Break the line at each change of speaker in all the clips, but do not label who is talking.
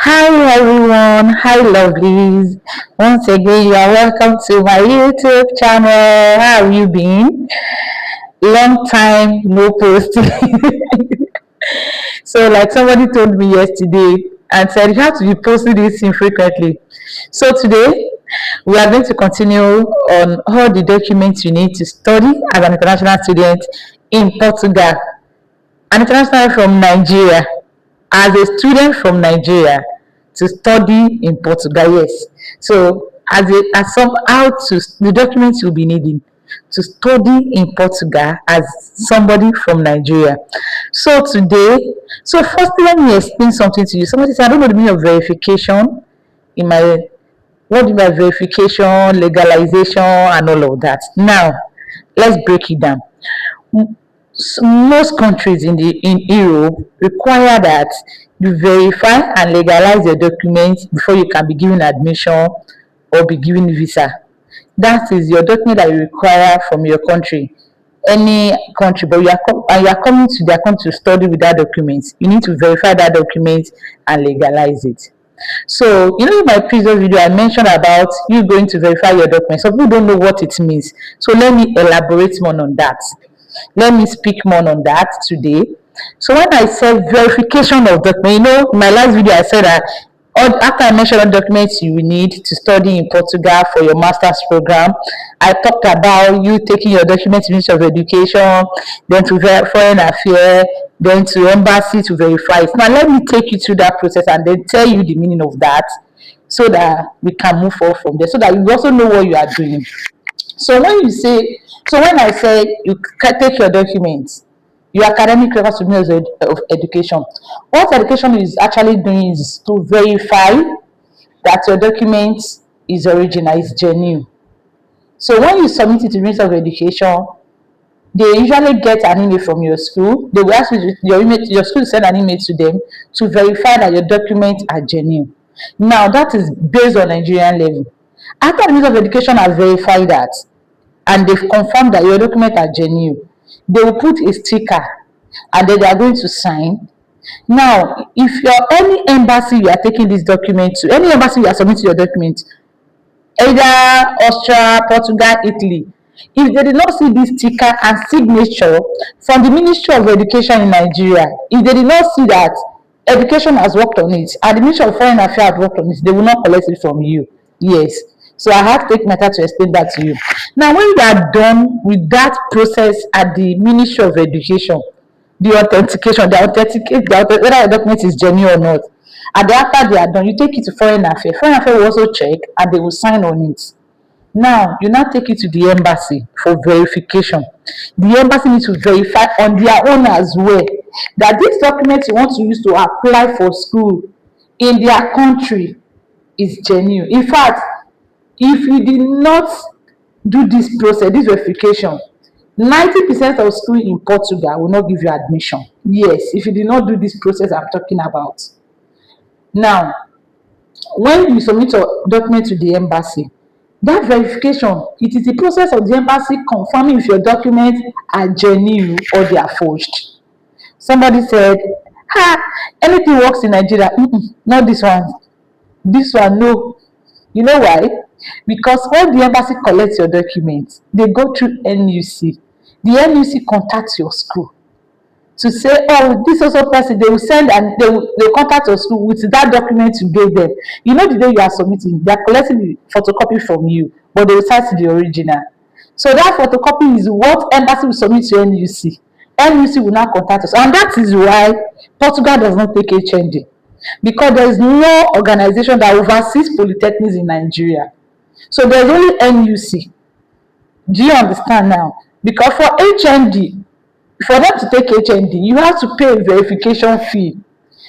Hi everyone, hi lovelies. Once again, you are welcome to my YouTube channel. How have you been? Long time no posting. So, like somebody told me yesterday and said you have to be posting this infrequently. So today we are going to continue on all the documents you need to study as an international student in Portugal. An international from Nigeria, as a student from Nigeria to study in Portugal. Yes. So as somehow to the documents you'll be needing to study in Portugal as somebody from Nigeria. So today, so firstly, let me explain something to you. Somebody said, I don't know the meaning of verification in my what do you mean by verification, legalization, and all of that. Now, let's break it down. Most countries in Europe require that you verify and legalize your documents before you can be given admission or be given visa. That is your document that you require from your country, any country, but you are coming to their country to study with that document. You need to verify that document and legalize it. So, in my previous video, I mentioned about you going to verify your documents. Some people don't know what it means. So, let me elaborate more on that. Let me speak more on that today. So, when I said verification of document, in my last video, I said that after I mentioned the documents you will need to study in Portugal for your master's program, I talked about you taking your documents to Ministry of Education, then to Foreign Affairs, then to Embassy to verify it. Now, let me take you through that process and then tell you the meaning of that so that we can move forward from there, so that you also know what you are doing. So when I say you take your documents, your academic records to Ministry of Education, what education is actually doing is to verify that your document is original, is genuine. So when you submit it to Ministry of Education, they usually get an email from your school. They will ask you your school to send an email to them to verify that your documents are genuine. Now that is based on Nigerian level. After the Ministry of Education has verified that and they've confirmed that your documents are genuine, they will put a sticker and then they are going to sign. Now, if you're any embassy you are taking this document to, any embassy you are submitting your document, either Austria, Portugal, Italy, if they did not see this sticker and signature from the Ministry of Education in Nigeria, if they did not see that education has worked on it and the Ministry of Foreign Affairs has worked on it, they will not collect it from you. Yes. So I have to take my time to explain that to you. Now, when you are done with that process at the Ministry of Education, the authentication, they authenticate whether your document is genuine or not. And then after they are done, you take it to Foreign Affairs. Foreign Affairs will also check and they will sign on it. Now, you now take it to the embassy for verification. The embassy needs to verify on their own as well that this document you want to use to apply for school in their country is genuine. In fact, if you did not do this process, this verification, 90% of school in Portugal will not give you admission. Yes, if you did not do this process I'm talking about. Now, when you submit your document to the embassy, that verification, it is the process of the embassy confirming if your documents are genuine or they are forged. Somebody said, anything works in Nigeria. Not this one. This one, no. You know why? Because when the embassy collects your documents, they go through NUC. The NUC contacts your school to say, oh, this also person, they will send and they will contact your school with that document you gave them. You know, the day you are submitting, they are collecting the photocopy from you, but they will cite the original. So that photocopy is what embassy will submit to NUC. NUC will now contact us, and that is why Portugal does not take HND, because there is no organization that oversees polytechnics in Nigeria. So there's only NUC. Do you understand now? Because for HND, for them to take HND, you have to pay a verification fee,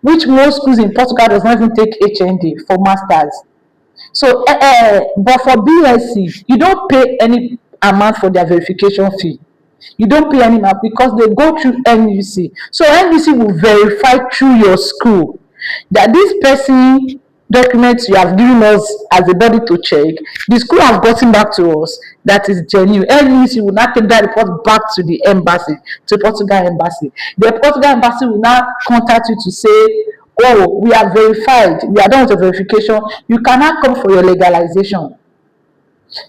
which most schools in Portugal does not even take HND for masters. So, but for BSc, you don't pay any amount for their verification fee. You don't pay any amount because they go through NUC. So NUC will verify through your school that this person documents you have given us as a body to check, the school has gotten back to us that is genuine. NUC will now take that report back to the embassy, to Portugal embassy. The Portugal embassy will now contact you to say, Oh, we are verified, we are done with the verification, you cannot come for your legalization.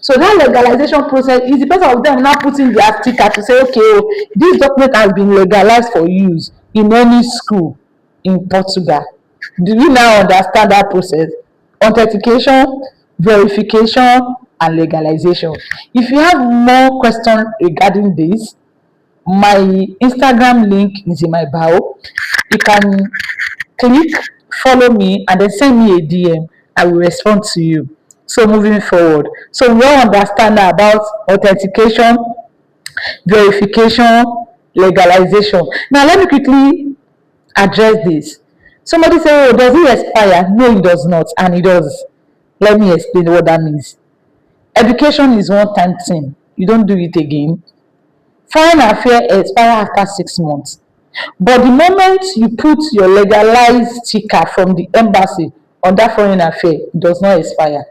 So that legalization process is the person of them now putting their sticker to say, okay, oh, this document has been legalized for use in any school in Portugal. Do you now understand that process? Authentication, verification, and legalization. If you have more questions regarding this, my Instagram link is in my bio. You can click, follow me, and then send me a DM. I will respond to you. So moving forward, so we all understand now about authentication, verification, legalization. Now let me quickly address this. Somebody say, oh, does it expire? No, it does not, and it does. Let me explain what that means. Education is one time thing. You don't do it again. Foreign affair expire after 6 months. But the moment you put your legalized sticker from the embassy on that foreign affair, it does not expire.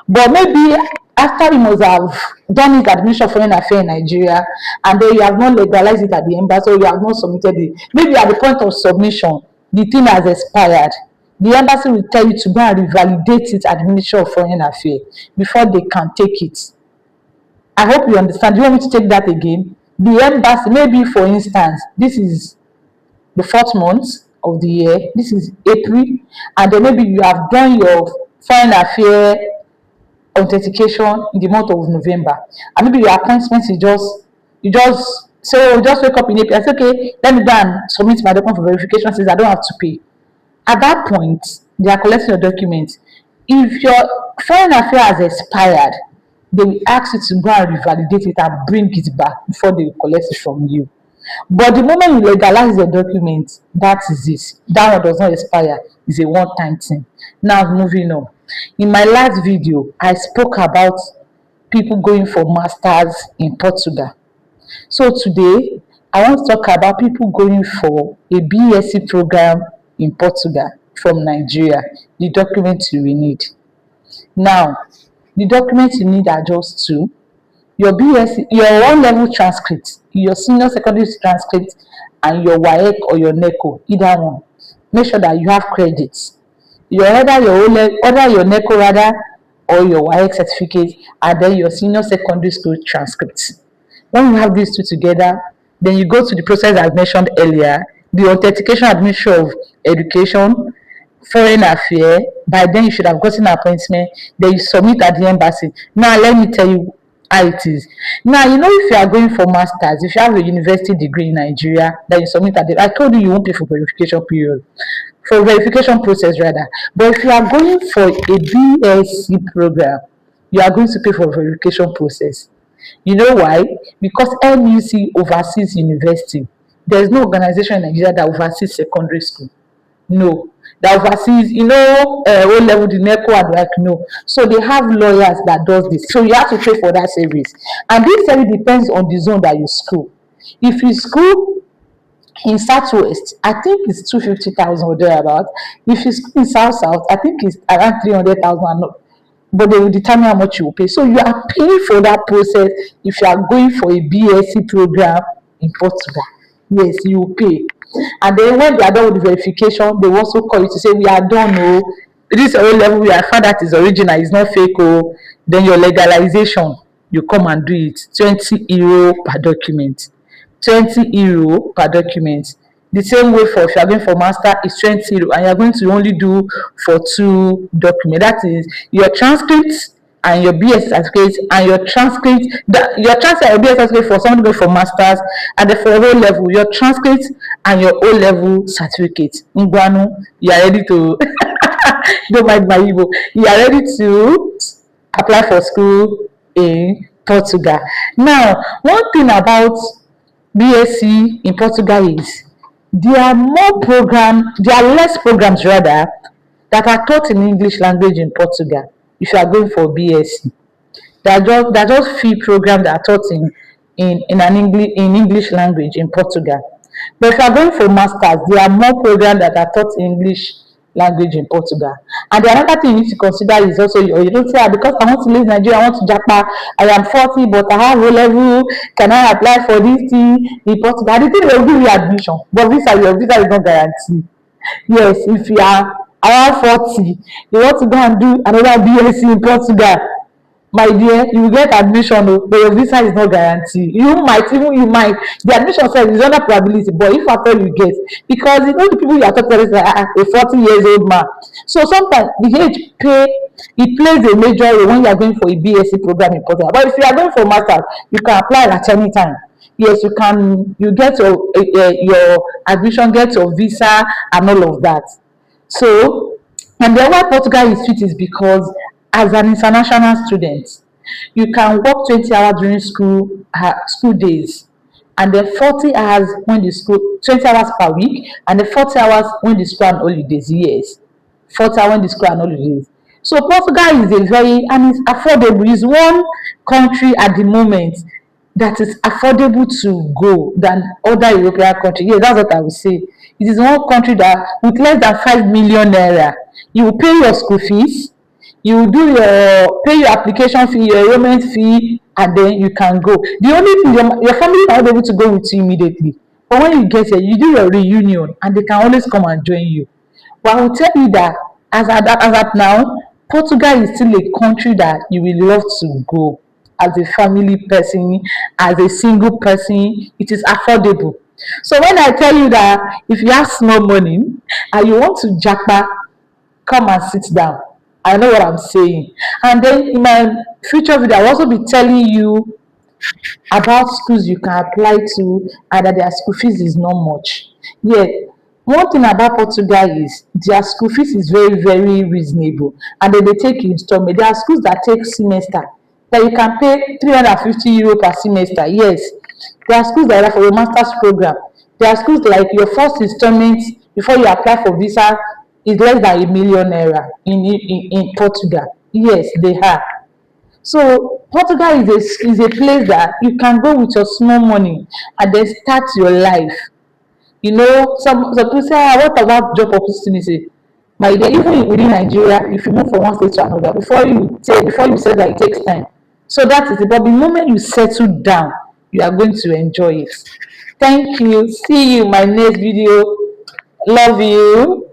But maybe after you must have done it admission foreign affair in Nigeria, and then you have not legalized it at the embassy, or you have not submitted it. Maybe at the point of submission, the thing has expired. The embassy will tell you to go and revalidate it at the Ministry of Foreign Affairs before they can take it. I hope you understand. Do you want me to take that again? The embassy, maybe for instance, this is the fourth month of the year, this is April, and then maybe you have done your foreign affair authentication in the month of November, and maybe your appointment is just say, oh, just wake up in April. I say, okay, let me go and submit my document for verification since I don't have to pay. At that point, they are collecting your documents. If your foreign affair has expired, they will ask you to go and revalidate it and bring it back before they will collect it from you. But the moment you legalize the document, that is it. That one does not expire. It's a one-time thing. Now moving on. In my last video, I spoke about people going for masters in Portugal. So today, I want to talk about people going for a BSc program in Portugal from Nigeria. The documents you will need. Now, the documents you need are just two: your BSc, your one-level transcript, your senior secondary transcript, and your WAEC or your NECO, either one. Make sure that you have credits. Either your O-level, either your NECO rather, or your WAEC certificate, and then your senior secondary school transcript. When you have these two together, then you go to the process I mentioned earlier, the authentication administration of education, foreign affairs. By then you should have gotten an appointment. Then you submit at the embassy. Now let me tell you how it is. Now you know, if you are going for masters, if you have a university degree in Nigeria, then you submit at the, I told you you won't pay for verification period, for verification process rather. But if you are going for a BSc program, you are going to pay for verification process. You know why? Because NUC oversees university. There is no organization in Nigeria that oversees secondary school. No. That oversees, O level, the NECO, and like no. So they have lawyers that does this. So you have to pay for that service. And this service depends on the zone that you school. If you school in Southwest, I think it's 250,000 or thereabout. If you school in South, I think it's around 300,000. But they will determine how much you will pay. So you are paying for that process if you are going for a BSc program in Portugal. Yes, you will pay. And then when they are done with the verification, they will also call you to say, we are done, oh, this O level, we have found that is original, it's not fake, oh. Then your legalization, you come and do it. €20 per document. €20 per document. The same way for if you are going for master is €20, and you are going to only do for two documents. That is your transcripts and your BS certificate, and your transcript, your transcript and your BS certificate for someone going for masters, and then for O level, your transcript and your O level certificate. Ngwanu, you are ready to don't mind my Igbo. You are ready to apply for school in Portugal. Now, one thing about BSc in Portugal is there are less programs rather that are taught in English language in Portugal. If you are going for BSc, there are just few programs that are taught in English language in Portugal. But if you are going for masters, there are more programs that are taught in English language in Portugal. And the another thing you need to consider is also you don't say, "Ah, because I want to leave Nigeria, I want to Japan, I am 40, but I have O level, can I apply for this thing in Portugal?" The thing will give you admission, but your visa is not guaranteed. Yes, if you are around 40, you want to go and do another BSc in Portugal, my dear, you will get admission, oh, but your visa is not guaranteed. You might, the admission says is under probability, but if at all you get, because you know the people you are talking about is like a 40 years old man. So sometimes the age it plays a major role when you are going for a BSc program in Portugal. But if you are going for master, you can apply at any time. Yes, you can. You get your admission, get your visa, and all of that. So, and then why Portugal is sweet is because as an international student, you can work 20 hours during school days, and then 40 hours when the school 20 hours per week, and then 40 hours when the school and holidays. Yes, 40 hours when the school and holidays. So Portugal is a very and it's affordable. It's one country at the moment that is affordable to go than other European countries. Yes, that's what I would say. It is one country that with less than 5 million naira, you will pay your school fees, you will pay your application fee, your enrollment fee, and then you can go. The only thing your family are not able to go with you immediately. But when you get here, you do your reunion and they can always come and join you. But I will tell you that as at now, Portugal is still a country that you will love to go as a family person, as a single person. It is affordable. So when I tell you that if you have small money and you want to japa, come and sit down. I know what I'm saying. And then in my future video, I'll also be telling you about schools you can apply to and that their school fees is not much. Yeah, one thing about Portugal is their school fees is very, very reasonable and then they take installment. There are schools that take semester that you can pay €350 per semester. Yes, there are schools like that for your master's program. There are schools like your first installment before you apply for visa is less than a million naira in Portugal. Yes, they are. So Portugal is a place that you can go with your small money and then start your life. You know, some people say, ah, what about job opportunity? My dear, even within Nigeria, if you move from one state to another, before you say that it takes time. So that is it. But the moment you settle down, you are going to enjoy it. Thank you. See you in my next video. Love you.